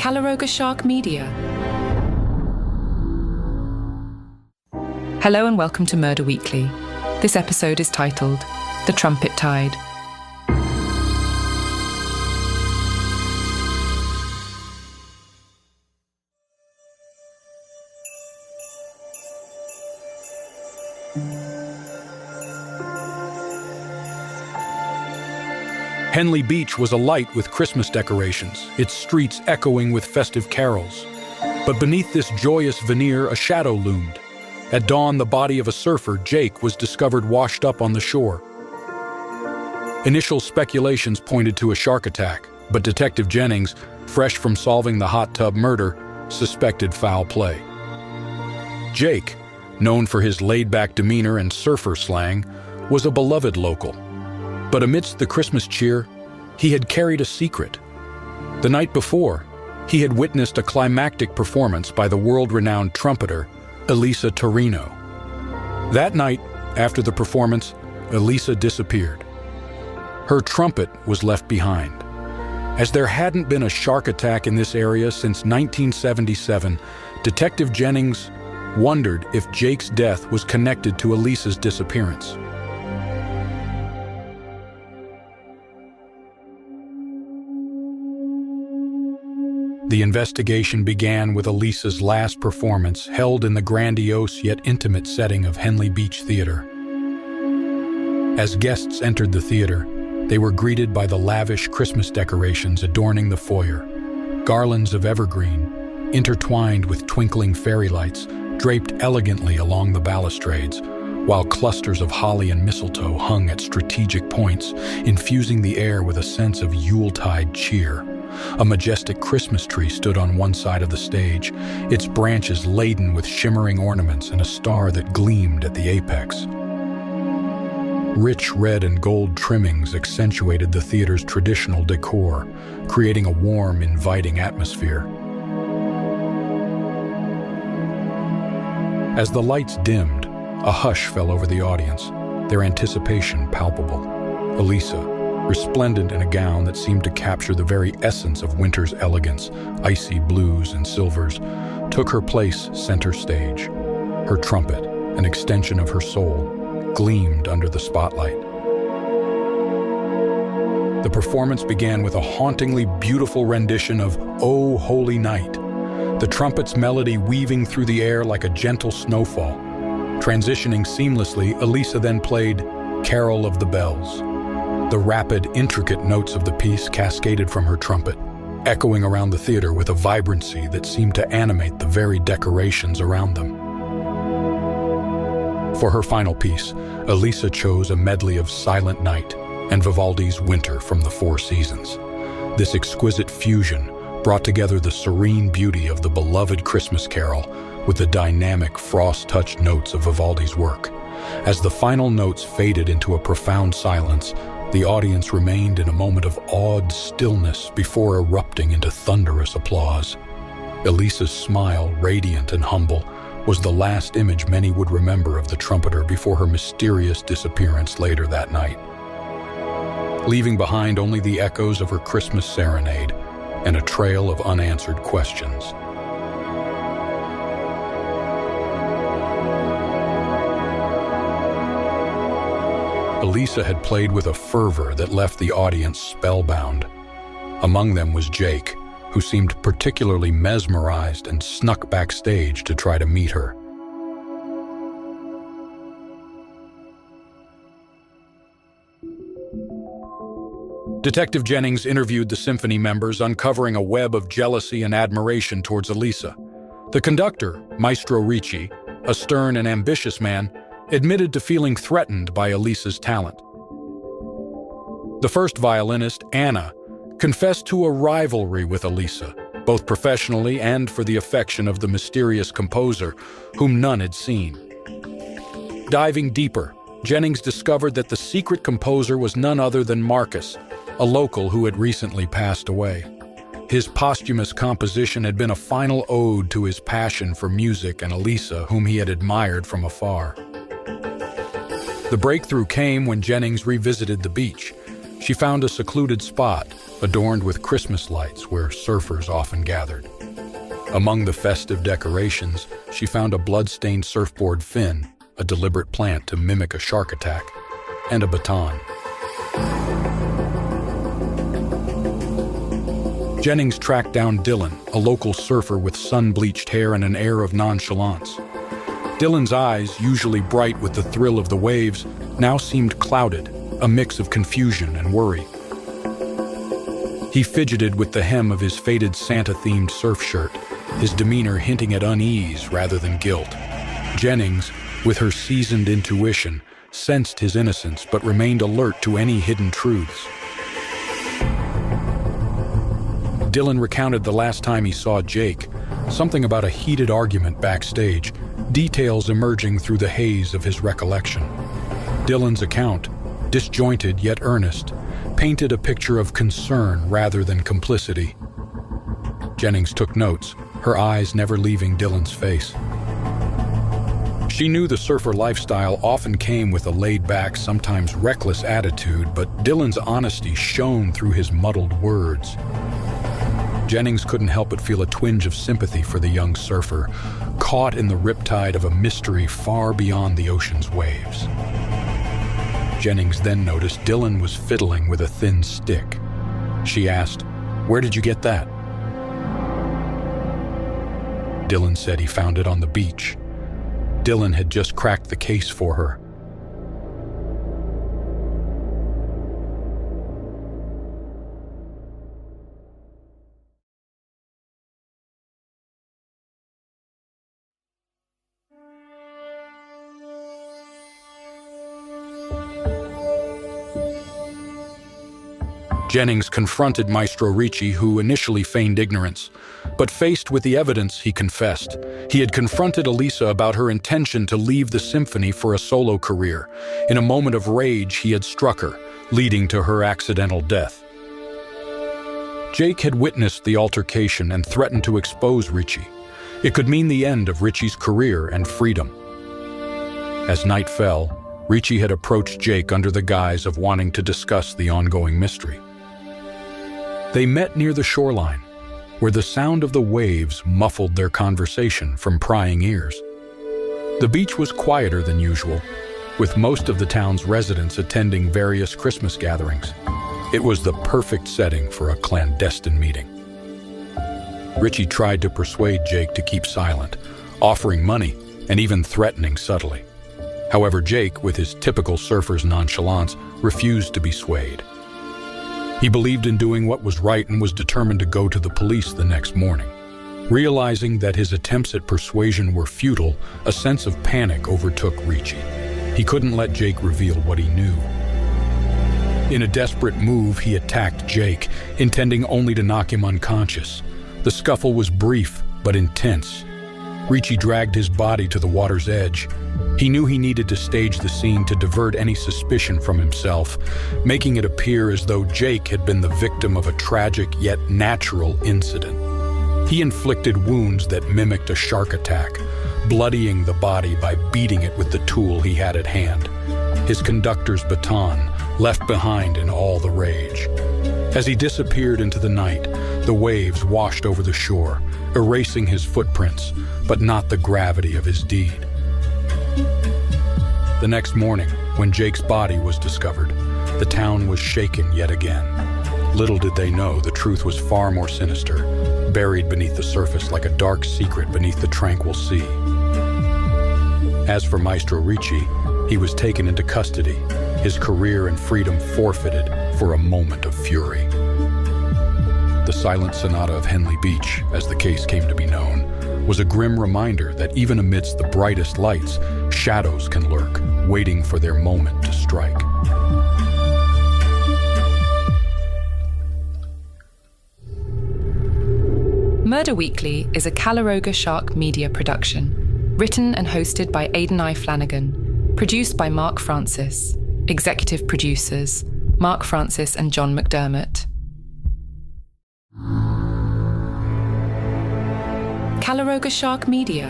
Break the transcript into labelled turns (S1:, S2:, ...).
S1: Calaroga Shark Media. Hello and welcome to Murder Weekly. This episode is titled The Trumpet Tide.
S2: Henley Beach was alight with Christmas decorations, its streets echoing with festive carols. But beneath this joyous veneer, a shadow loomed. At dawn, the body of a surfer, Jake, was discovered washed up on the shore. Initial speculations pointed to a shark attack, but Detective Jennings, fresh from solving the hot tub murder, suspected foul play. Jake, known for his laid-back demeanor and surfer slang, was a beloved local. But amidst the Christmas cheer, he had carried a secret. The night before, he had witnessed a climactic performance by the world-renowned trumpeter, Elisa Torino. That night, after the performance, Elisa disappeared. Her trumpet was left behind. As there hadn't been a shark attack in this area since 1977, Detective Jennings wondered if Jake's death was connected to Elisa's disappearance. The investigation began with Elisa's last performance, held in the grandiose yet intimate setting of Henley Beach Theatre. As guests entered the theater, they were greeted by the lavish Christmas decorations adorning the foyer. Garlands of evergreen, intertwined with twinkling fairy lights, draped elegantly along the balustrades, while clusters of holly and mistletoe hung at strategic points, infusing the air with a sense of Yuletide cheer. A majestic Christmas tree stood on one side of the stage, its branches laden with shimmering ornaments and a star that gleamed at the apex. Rich red and gold trimmings accentuated the theater's traditional decor, creating a warm, inviting atmosphere. As the lights dimmed, a hush fell over the audience, their anticipation palpable. Elisa, resplendent in a gown that seemed to capture the very essence of winter's elegance, icy blues and silvers, took her place center stage. Her trumpet, an extension of her soul, gleamed under the spotlight. The performance began with a hauntingly beautiful rendition of "O Holy Night," the trumpet's melody weaving through the air like a gentle snowfall. Transitioning seamlessly, Elisa then played "Carol of the Bells." The rapid, intricate notes of the piece cascaded from her trumpet, echoing around the theater with a vibrancy that seemed to animate the very decorations around them. For her final piece, Elisa chose a medley of Silent Night and Vivaldi's Winter from the Four Seasons. This exquisite fusion brought together the serene beauty of the beloved Christmas carol with the dynamic, frost-touched notes of Vivaldi's work. As the final notes faded into a profound silence, the audience remained in a moment of awed stillness before erupting into thunderous applause. Elisa's smile, radiant and humble, was the last image many would remember of the trumpeter before her mysterious disappearance later that night, leaving behind only the echoes of her Christmas serenade and a trail of unanswered questions. Elisa had played with a fervor that left the audience spellbound. Among them was Jake, who seemed particularly mesmerized and snuck backstage to try to meet her. Detective Jennings interviewed the symphony members, uncovering a web of jealousy and admiration towards Elisa. The conductor, Maestro Ricci, a stern and ambitious man, admitted to feeling threatened by Elisa's talent. The first violinist, Anna, confessed to a rivalry with Elisa, both professionally and for the affection of the mysterious composer, whom none had seen. Diving deeper, Jennings discovered that the secret composer was none other than Marcus, a local who had recently passed away. His posthumous composition had been a final ode to his passion for music and Elisa, whom he had admired from afar. The breakthrough came when Jennings revisited the beach. She found a secluded spot, adorned with Christmas lights where surfers often gathered. Among the festive decorations, she found a blood-stained surfboard fin, a deliberate plant to mimic a shark attack, and a baton. Jennings tracked down Dylan, a local surfer with sun-bleached hair and an air of nonchalance. Dylan's eyes, usually bright with the thrill of the waves, now seemed clouded, a mix of confusion and worry. He fidgeted with the hem of his faded Santa-themed surf shirt, his demeanor hinting at unease rather than guilt. Jennings, with her seasoned intuition, sensed his innocence but remained alert to any hidden truths. Dylan recounted the last time he saw Jake, something about a heated argument backstage, details emerging through the haze of his recollection. Dylan's account, disjointed yet earnest, painted a picture of concern rather than complicity. Jennings took notes, her eyes never leaving Dylan's face. She knew the surfer lifestyle often came with a laid-back, sometimes reckless attitude, but Dylan's honesty shone through his muddled words. Jennings couldn't help but feel a twinge of sympathy for the young surfer, caught in the riptide of a mystery far beyond the ocean's waves. Jennings then noticed Dylan was fiddling with a thin stick. She asked, "Where did you get that?" Dylan said he found it on the beach. Dylan had just cracked the case for her. Jennings confronted Maestro Ricci, who initially feigned ignorance. But faced with the evidence, he confessed. He had confronted Elisa about her intention to leave the symphony for a solo career. In a moment of rage, he had struck her, leading to her accidental death. Jake had witnessed the altercation and threatened to expose Ricci. It could mean the end of Ricci's career and freedom. As night fell, Ricci had approached Jake under the guise of wanting to discuss the ongoing mystery. They met near the shoreline, where the sound of the waves muffled their conversation from prying ears. The beach was quieter than usual, with most of the town's residents attending various Christmas gatherings. It was the perfect setting for a clandestine meeting. Ricci tried to persuade Jake to keep silent, offering money and even threatening subtly. However, Jake, with his typical surfer's nonchalance, refused to be swayed. He believed in doing what was right and was determined to go to the police the next morning. Realizing that his attempts at persuasion were futile, a sense of panic overtook Ricci. He couldn't let Jake reveal what he knew. In a desperate move, he attacked Jake, intending only to knock him unconscious. The scuffle was brief but intense. Ricci dragged his body to the water's edge. He knew he needed to stage the scene to divert any suspicion from himself, making it appear as though Jake had been the victim of a tragic yet natural incident. He inflicted wounds that mimicked a shark attack, bloodying the body by beating it with the tool he had at hand, his conductor's baton, left behind in all the rage. As he disappeared into the night, the waves washed over the shore, erasing his footprints, but not the gravity of his deed. The next morning, when Jake's body was discovered, the town was shaken yet again. Little did they know the truth was far more sinister, buried beneath the surface like a dark secret beneath the tranquil sea. As for Maestro Ricci, he was taken into custody, his career and freedom forfeited for a moment of fury. The Silent Sonata of Henley Beach, as the case came to be known, was a grim reminder that even amidst the brightest lights, shadows can lurk, waiting for their moment to strike.
S1: Murder Weekly is a Calaroga Shark Media production, written and hosted by Aidan I. Flanagan, produced by Mark Francis, executive producers Mark Francis and John McDermott. Calaroga Shark Media.